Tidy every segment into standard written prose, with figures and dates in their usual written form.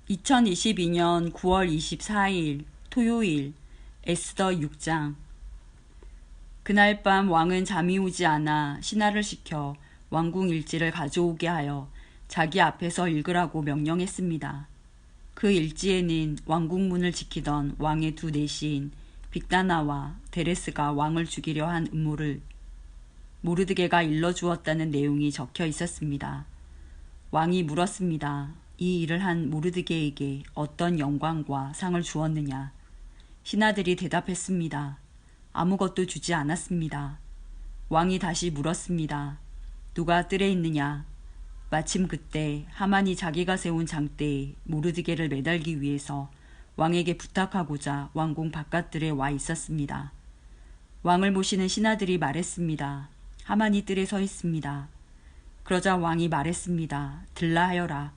2022년 9월 24일 토요일 에스더 6장. 그날 밤 왕은 잠이 오지 않아 신하를 시켜 왕궁 일지를 가져오게 하여 자기 앞에서 읽으라고 명령했습니다. 그 일지에는 왕궁 문을 지키던 왕의 두 내시인 빅다나와 데레스가 왕을 죽이려 한 음모를 모르드게가 일러주었다는 내용이 적혀 있었습니다. 왕이 물었습니다. 이 일을 한 모르드게에게 어떤 영광과 상을 주었느냐? 신하들이 대답했습니다. 아무것도 주지 않았습니다. 왕이 다시 물었습니다. 누가 뜰에 있느냐? 마침 그때 하만이 자기가 세운 장대에 모르드게를 매달기 위해서 왕에게 부탁하고자 왕궁 바깥들에 와 있었습니다. 왕을 모시는 신하들이 말했습니다. 하만이 뜰에 서 있습니다. 그러자 왕이 말했습니다. 들라 하여라.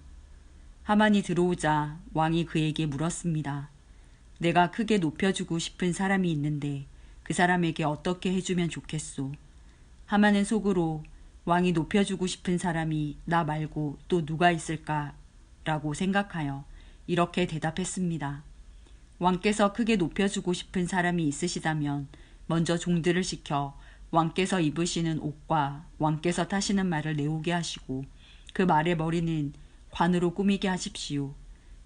하만이 들어오자 왕이 그에게 물었습니다. 내가 크게 높여주고 싶은 사람이 있는데 그 사람에게 어떻게 해주면 좋겠소? 하만은 속으로 왕이 높여주고 싶은 사람이 나 말고 또 누가 있을까라고 생각하여 이렇게 대답했습니다. 왕께서 크게 높여주고 싶은 사람이 있으시다면 먼저 종들을 시켜 왕께서 입으시는 옷과 왕께서 타시는 말을 내오게 하시고 그 말의 머리는 관으로 꾸미게 하십시오.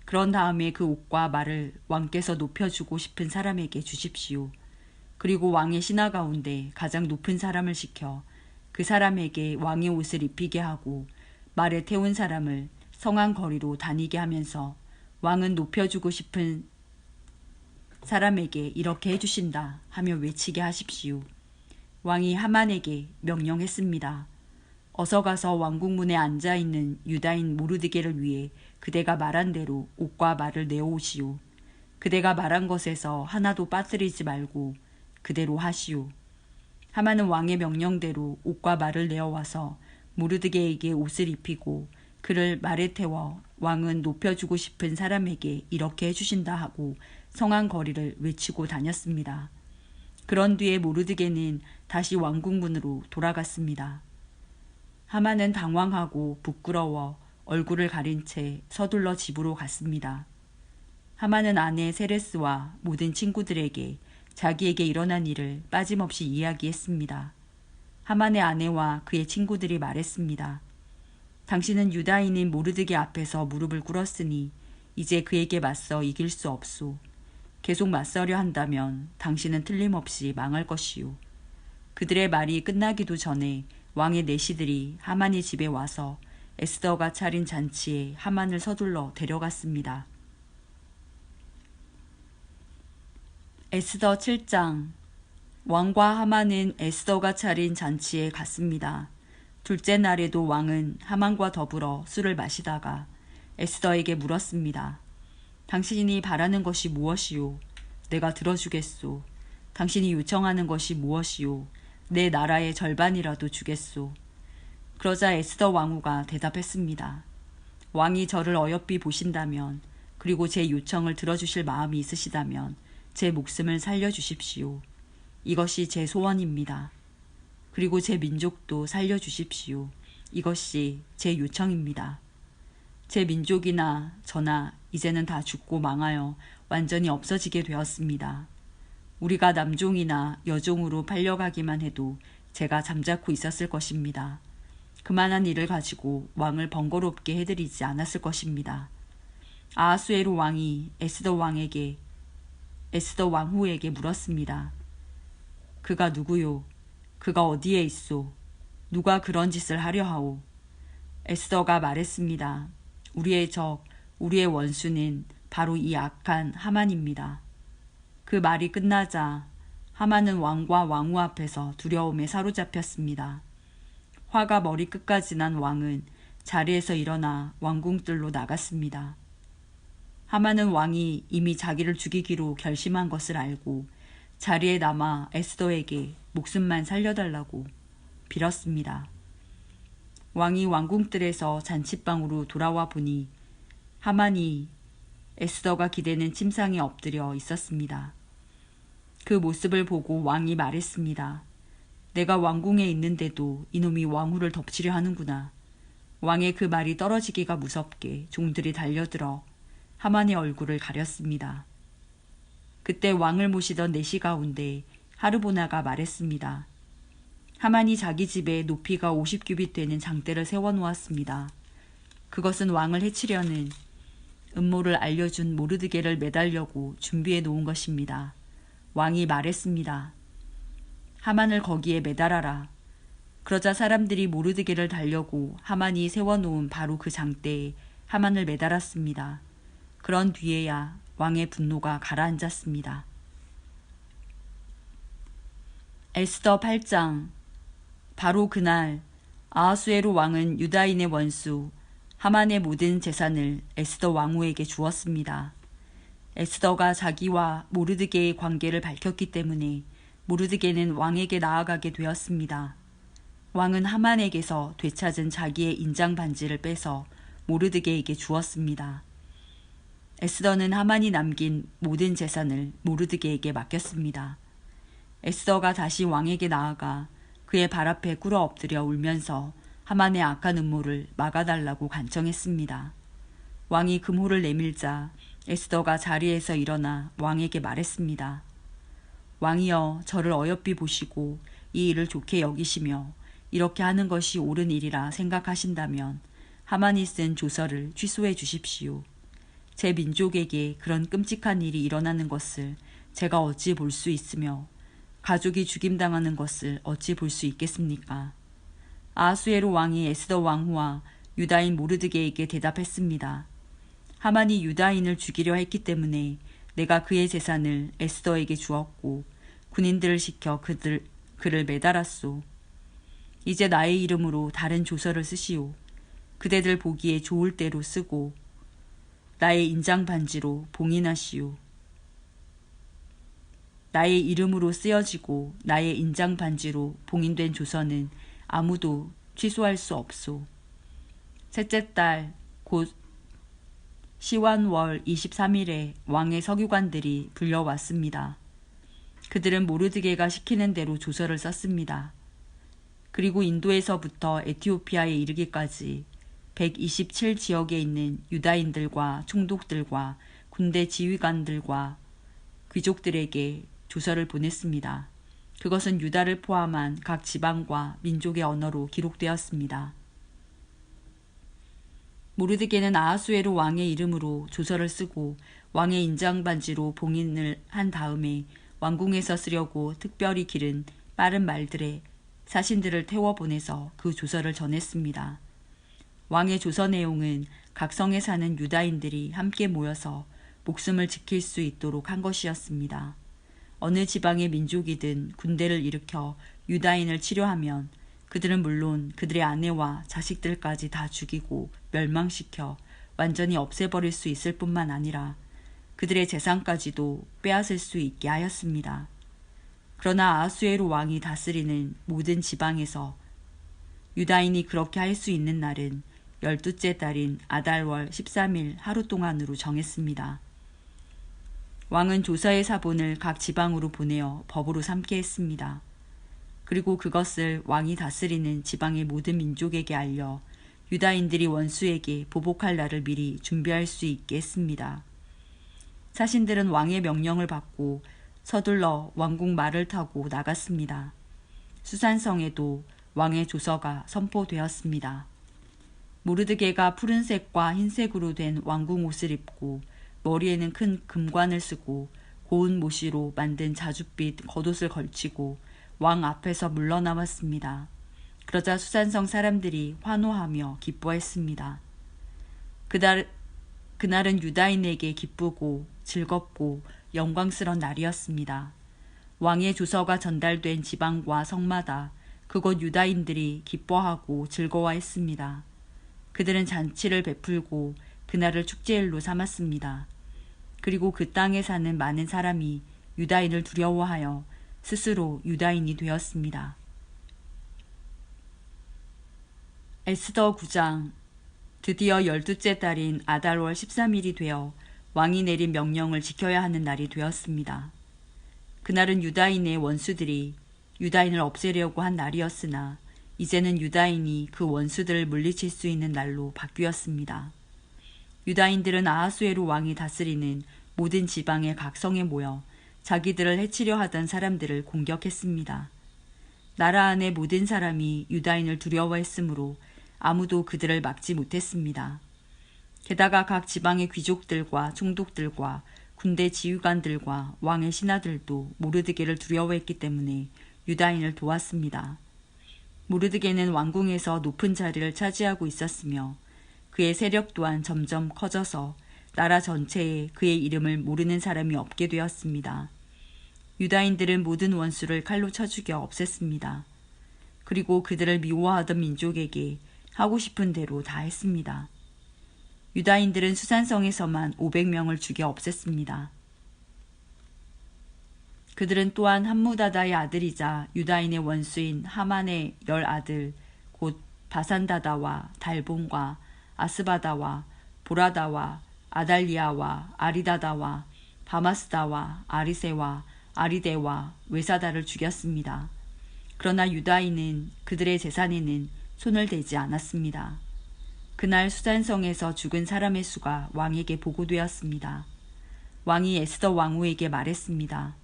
그런 다음에 그 옷과 말을 왕께서 높여주고 싶은 사람에게 주십시오. 그리고 왕의 신하 가운데 가장 높은 사람을 시켜 그 사람에게 왕의 옷을 입히게 하고 말에 태운 사람을 성안 거리로 다니게 하면서 왕은 높여주고 싶은 사람에게 이렇게 해주신다 하며 외치게 하십시오. 왕이 하만에게 명령했습니다. 어서 가서 왕궁문에 앉아있는 유다인 모르드게를 위해 그대가 말한 대로 옷과 말을 내어오시오. 그대가 말한 것에서 하나도 빠뜨리지 말고 그대로 하시오. 하만은 왕의 명령대로 옷과 말을 내어와서 모르드게에게 옷을 입히고 그를 말에 태워 왕은 높여주고 싶은 사람에게 이렇게 해주신다 하고 성안 거리를 외치고 다녔습니다. 그런 뒤에 모르드게는 다시 왕궁문으로 돌아갔습니다. 하만은 당황하고 부끄러워 얼굴을 가린 채 서둘러 집으로 갔습니다. 하만은 아내 세레스와 모든 친구들에게 자기에게 일어난 일을 빠짐없이 이야기했습니다. 하만의 아내와 그의 친구들이 말했습니다. 당신은 유다인인 모르드게 앞에서 무릎을 꿇었으니 이제 그에게 맞서 이길 수 없소. 계속 맞서려 한다면 당신은 틀림없이 망할 것이오. 그들의 말이 끝나기도 전에 왕의 내시들이 하만의 집에 와서 에스더가 차린 잔치에 하만을 서둘러 데려갔습니다. 에스더 7장. 왕과 하만은 에스더가 차린 잔치에 갔습니다. 둘째 날에도 왕은 하만과 더불어 술을 마시다가 에스더에게 물었습니다. 당신이 바라는 것이 무엇이오? 내가 들어주겠소. 당신이 요청하는 것이 무엇이오? 내 나라의 절반이라도 주겠소. 그러자 에스더 왕후가 대답했습니다. 왕이 저를 어여삐 보신다면 그리고 제 요청을 들어주실 마음이 있으시다면 제 목숨을 살려주십시오. 이것이 제 소원입니다. 그리고 제 민족도 살려주십시오. 이것이 제 요청입니다. 제 민족이나 저나 이제는 다 죽고 망하여 완전히 없어지게 되었습니다. 우리가 남종이나 여종으로 팔려가기만 해도 제가 잠자코 있었을 것입니다. 그만한 일을 가지고 왕을 번거롭게 해드리지 않았을 것입니다. 아하수에로 왕이 에스더 왕후에게 물었습니다. 그가 누구요? 그가 어디에 있소? 누가 그런 짓을 하려 하오? 에스더가 말했습니다. 우리의 적, 우리의 원수는 바로 이 악한 하만입니다. 그 말이 끝나자 하만은 왕과 왕후 앞에서 두려움에 사로잡혔습니다. 화가 머리끝까지 난 왕은 자리에서 일어나 왕궁뜰로 나갔습니다. 하만은 왕이 이미 자기를 죽이기로 결심한 것을 알고 자리에 남아 에스더에게 목숨만 살려달라고 빌었습니다. 왕이 왕궁뜰에서 잔치방으로 돌아와 보니 하만이 에스더가 기대는 침상에 엎드려 있었습니다. 그 모습을 보고 왕이 말했습니다. 내가 왕궁에 있는데도 이놈이 왕후를 덮치려 하는구나. 왕의 그 말이 떨어지기가 무섭게 종들이 달려들어 하만의 얼굴을 가렸습니다. 그때 왕을 모시던 내시 가운데 하르보나가 말했습니다. 하만이 자기 집에 높이가 50규빗 되는 장대를 세워놓았습니다. 그것은 왕을 해치려는 음모를 알려준 모르드게를 매달려고 준비해 놓은 것입니다. 왕이 말했습니다. 하만을 거기에 매달아라. 그러자 사람들이 모르드게를 달려고 하만이 세워놓은 바로 그 장대에 하만을 매달았습니다. 그런 뒤에야 왕의 분노가 가라앉았습니다. 에스더 8장. 바로 그날 아하수에로 왕은 유다인의 원수 하만의 모든 재산을 에스더 왕후에게 주었습니다. 에스더가 자기와 모르드게의 관계를 밝혔기 때문에 모르드게는 왕에게 나아가게 되었습니다. 왕은 하만에게서 되찾은 자기의 인장 반지를 빼서 모르드게에게 주었습니다. 에스더는 하만이 남긴 모든 재산을 모르드게에게 맡겼습니다. 에스더가 다시 왕에게 나아가 그의 발 앞에 꿇어 엎드려 울면서 하만의 악한 음모를 막아달라고 간청했습니다. 왕이 금호를 내밀자 에스더가 자리에서 일어나 왕에게 말했습니다. 왕이여, 저를 어여삐 보시고 이 일을 좋게 여기시며 이렇게 하는 것이 옳은 일이라 생각하신다면 하만이 쓴 조서를 취소해 주십시오. 제 민족에게 그런 끔찍한 일이 일어나는 것을 제가 어찌 볼 수 있으며 가족이 죽임당하는 것을 어찌 볼 수 있겠습니까? 아하수에로 왕이 에스더 왕후와 유다인 모르드게에게 대답했습니다. 하만이 유다인을 죽이려 했기 때문에 내가 그의 재산을 에스더에게 주었고 군인들을 시켜 그를 매달았소. 이제 나의 이름으로 다른 조서를 쓰시오. 그대들 보기에 좋을 대로 쓰고 나의 인장 반지로 봉인하시오. 나의 이름으로 쓰여지고 나의 인장 반지로 봉인된 조서는 아무도 취소할 수 없소. 셋째 달 곧 시완월 23일에 왕의 서기관들이 불려왔습니다. 그들은 모르드게가 시키는 대로 조서를 썼습니다. 그리고 인도에서부터 에티오피아에 이르기까지 127지역에 있는 유다인들과 총독들과 군대 지휘관들과 귀족들에게 조서를 보냈습니다. 그것은 유다를 포함한 각 지방과 민족의 언어로 기록되었습니다. 모르드게는 아하수에로 왕의 이름으로 조서를 쓰고 왕의 인장 반지로 봉인을 한 다음에 왕궁에서 쓰려고 특별히 기른 빠른 말들에 사신들을 태워 보내서 그 조서를 전했습니다. 왕의 조서 내용은 각 성에 사는 유다인들이 함께 모여서 목숨을 지킬 수 있도록 한 것이었습니다. 어느 지방의 민족이든 군대를 일으켜 유다인을 치료하면 그들은 물론 그들의 아내와 자식들까지 다 죽이고 멸망시켜 완전히 없애버릴 수 있을 뿐만 아니라 그들의 재산까지도 빼앗을 수 있게 하였습니다. 그러나 아하수에로 왕이 다스리는 모든 지방에서 유다인이 그렇게 할 수 있는 날은 12째 달인 아달월 13일 하루 동안으로 정했습니다. 왕은 조서의 사본을 각 지방으로 보내어 법으로 삼게 했습니다. 그리고 그것을 왕이 다스리는 지방의 모든 민족에게 알려 유다인들이 원수에게 보복할 날을 미리 준비할 수 있게 했습니다. 사신들은 왕의 명령을 받고 서둘러 왕궁 말을 타고 나갔습니다. 수산성에도 왕의 조서가 선포되었습니다. 모르드게가 푸른색과 흰색으로 된 왕궁 옷을 입고 머리에는 큰 금관을 쓰고 고운 모시로 만든 자줏빛 겉옷을 걸치고 왕 앞에서 물러나왔습니다. 그러자 수산성 사람들이 환호하며 기뻐했습니다. 그날은 유다인에게 기쁘고 즐겁고 영광스러운 날이었습니다. 왕의 조서가 전달된 지방과 성마다 그곳 유다인들이 기뻐하고 즐거워했습니다. 그들은 잔치를 베풀고 그날을 축제일로 삼았습니다. 그리고 그 땅에 사는 많은 사람이 유다인을 두려워하여 스스로 유다인이 되었습니다. 에스더 9장. 드디어 12째 달인 아달월 13일이 되어 왕이 내린 명령을 지켜야 하는 날이 되었습니다. 그날은 유다인의 원수들이 유다인을 없애려고 한 날이었으나 이제는 유다인이 그 원수들을 물리칠 수 있는 날로 바뀌었습니다. 유다인들은 아하수에로 왕이 다스리는 모든 지방의 각 성에 모여 자기들을 해치려 하던 사람들을 공격했습니다. 나라 안의 모든 사람이 유다인을 두려워했으므로 아무도 그들을 막지 못했습니다. 게다가 각 지방의 귀족들과 총독들과 군대 지휘관들과 왕의 신하들도 모르드게를 두려워했기 때문에 유다인을 도왔습니다. 모르드게는 왕궁에서 높은 자리를 차지하고 있었으며 그의 세력 또한 점점 커져서 나라 전체에 그의 이름을 모르는 사람이 없게 되었습니다. 유다인들은 모든 원수를 칼로 쳐 죽여 없앴습니다. 그리고 그들을 미워하던 민족에게 하고 싶은 대로 다 했습니다. 유다인들은 수산성에서만 500명을 죽여 없앴습니다. 그들은 또한 함무다다의 아들이자 유다인의 원수인 하만의 10아들 곧 바산다다와 달본과 아스바다와 보라다와 아달리아와 아리다다와 바마스다와 아리세와 아리데와 외사다를 죽였습니다. 그러나 유다인은 그들의 재산에는 손을 대지 않았습니다. 그날 수산성에서 죽은 사람의 수가 왕에게 보고되었습니다. 왕이 에스더 왕후에게 말했습니다.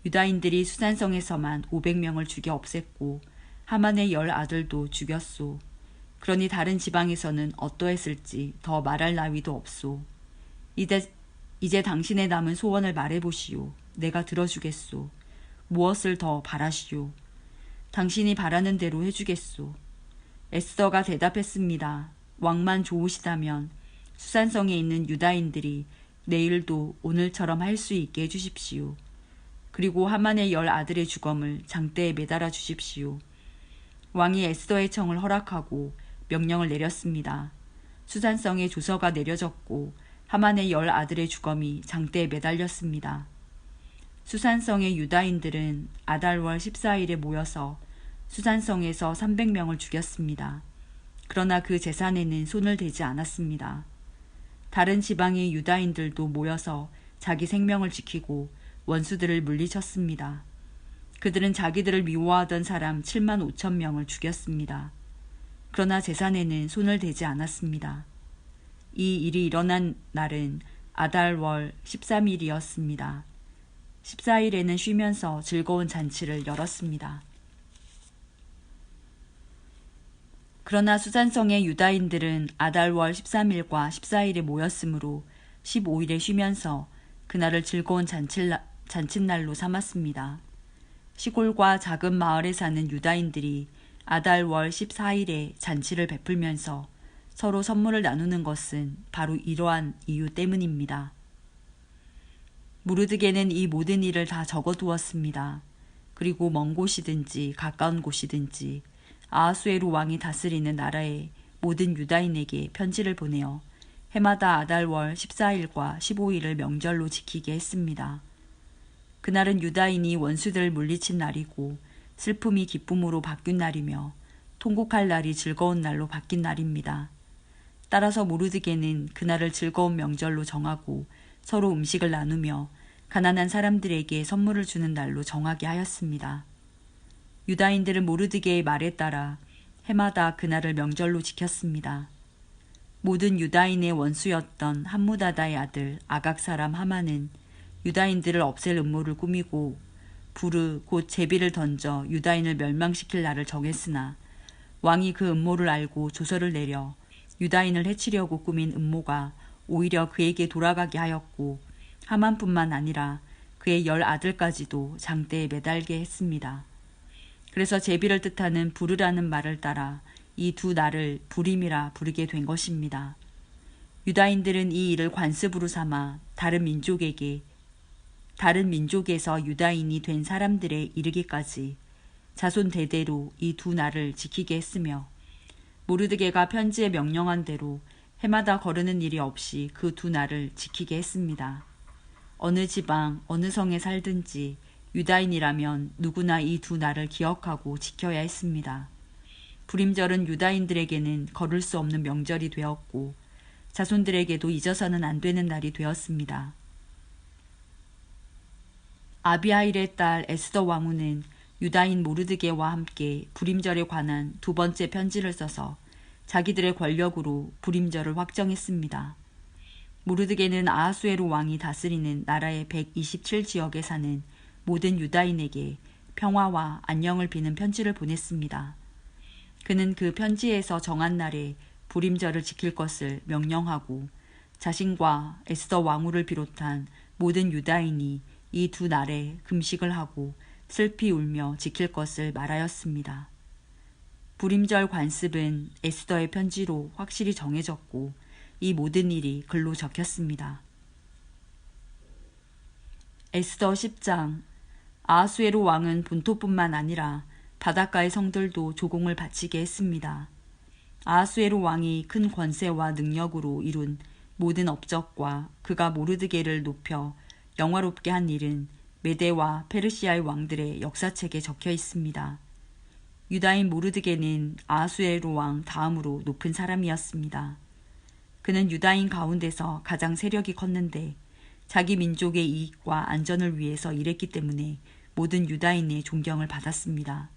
유다인들이 수산성에서만 500명을 죽여 없앴고 하만의 10아들도 죽였소. 그러니 다른 지방에서는 어떠했을지 더 말할 나위도 없소. 이제 당신의 남은 소원을 말해보시오. 내가 들어주겠소. 무엇을 더 바라시오. 당신이 바라는 대로 해주겠소. 에스더가 대답했습니다. 왕만 좋으시다면 수산성에 있는 유다인들이 내일도 오늘처럼 할 수 있게 해주십시오. 그리고 하만의 10아들의 주검을 장대에 매달아 주십시오. 왕이 에스더의 청을 허락하고 명령을 내렸습니다. 수산성에 조서가 내려졌고 하만의 10아들의 주검이 장대에 매달렸습니다. 수산성의 유다인들은 아달월 14일에 모여서 수산성에서 300명을 죽였습니다. 그러나 그 재산에는 손을 대지 않았습니다. 다른 지방의 유다인들도 모여서 자기 생명을 지키고 원수들을 물리쳤습니다. 그들은 자기들을 미워하던 사람 7만 5천 명을 죽였습니다. 그러나 재산에는 손을 대지 않았습니다. 이 일이 일어난 날은 아달월 13일이었습니다. 14일에는 쉬면서 즐거운 잔치를 열었습니다. 그러나 수산성의 유다인들은 아달월 13일과 14일에 모였으므로 15일에 쉬면서 그날을 즐거운 잔칫날로 삼았습니다. 시골과 작은 마을에 사는 유다인들이 아달월 14일에 잔치를 베풀면서 서로 선물을 나누는 것은 바로 이러한 이유 때문입니다. 모르드게는 이 모든 일을 다 적어두었습니다. 그리고 먼 곳이든지 가까운 곳이든지 아하수에로 왕이 다스리는 나라의 모든 유다인에게 편지를 보내어 해마다 아달월 14일과 15일을 명절로 지키게 했습니다. 그날은 유다인이 원수들을 물리친 날이고 슬픔이 기쁨으로 바뀐 날이며 통곡할 날이 즐거운 날로 바뀐 날입니다. 따라서 모르드게는 그날을 즐거운 명절로 정하고 서로 음식을 나누며 가난한 사람들에게 선물을 주는 날로 정하게 하였습니다. 유다인들은 모르드게의 말에 따라 해마다 그날을 명절로 지켰습니다. 모든 유다인의 원수였던 함무다다의 아들 아각 사람 하만은 유다인들을 없앨 음모를 꾸미고 부르 곧 제비를 던져 유다인을 멸망시킬 날을 정했으나 왕이 그 음모를 알고 조서를 내려 유다인을 해치려고 꾸민 음모가 오히려 그에게 돌아가게 하였고 하만뿐만 아니라 그의 10아들까지도 장대에 매달게 했습니다. 그래서 제비를 뜻하는 부르라는 말을 따라 이 두 날을 부림이라 부르게 된 것입니다. 유다인들은 이 일을 관습으로 삼아 다른 민족에서 유다인이 된 사람들에 이르기까지 자손 대대로 이 두 날을 지키게 했으며 모르드게가 편지에 명령한 대로 해마다 거르는 일이 없이 그 두 날을 지키게 했습니다. 어느 지방, 어느 성에 살든지 유다인이라면 누구나 이 두 날을 기억하고 지켜야 했습니다. 불임절은 유다인들에게는 거를 수 없는 명절이 되었고 자손들에게도 잊어서는 안 되는 날이 되었습니다. 아비하일의 딸 에스더 왕후는 유다인 모르드게와 함께 불임절에 관한 두 번째 편지를 써서 자기들의 권력으로 불임절을 확정했습니다. 모르드게는 아하수에로 왕이 다스리는 나라의 127지역에 사는 모든 유다인에게 평화와 안녕을 비는 편지를 보냈습니다. 그는 그 편지에서 정한 날에 불임절을 지킬 것을 명령하고 자신과 에스더 왕후를 비롯한 모든 유다인이 이 두 날에 금식을 하고 슬피 울며 지킬 것을 말하였습니다. 불임절 관습은 에스더의 편지로 확실히 정해졌고 이 모든 일이 글로 적혔습니다. 에스더 10장. 아하수에로 왕은 본토뿐만 아니라 바닷가의 성들도 조공을 바치게 했습니다. 아하수에로 왕이 큰 권세와 능력으로 이룬 모든 업적과 그가 모르드게를 높여 영화롭게 한 일은 메대와 페르시아의 왕들의 역사책에 적혀 있습니다. 유다인 모르드게는 아하수에로 왕 다음으로 높은 사람이었습니다. 그는 유다인 가운데서 가장 세력이 컸는데 자기 민족의 이익과 안전을 위해서 일했기 때문에 모든 유다인의 존경을 받았습니다.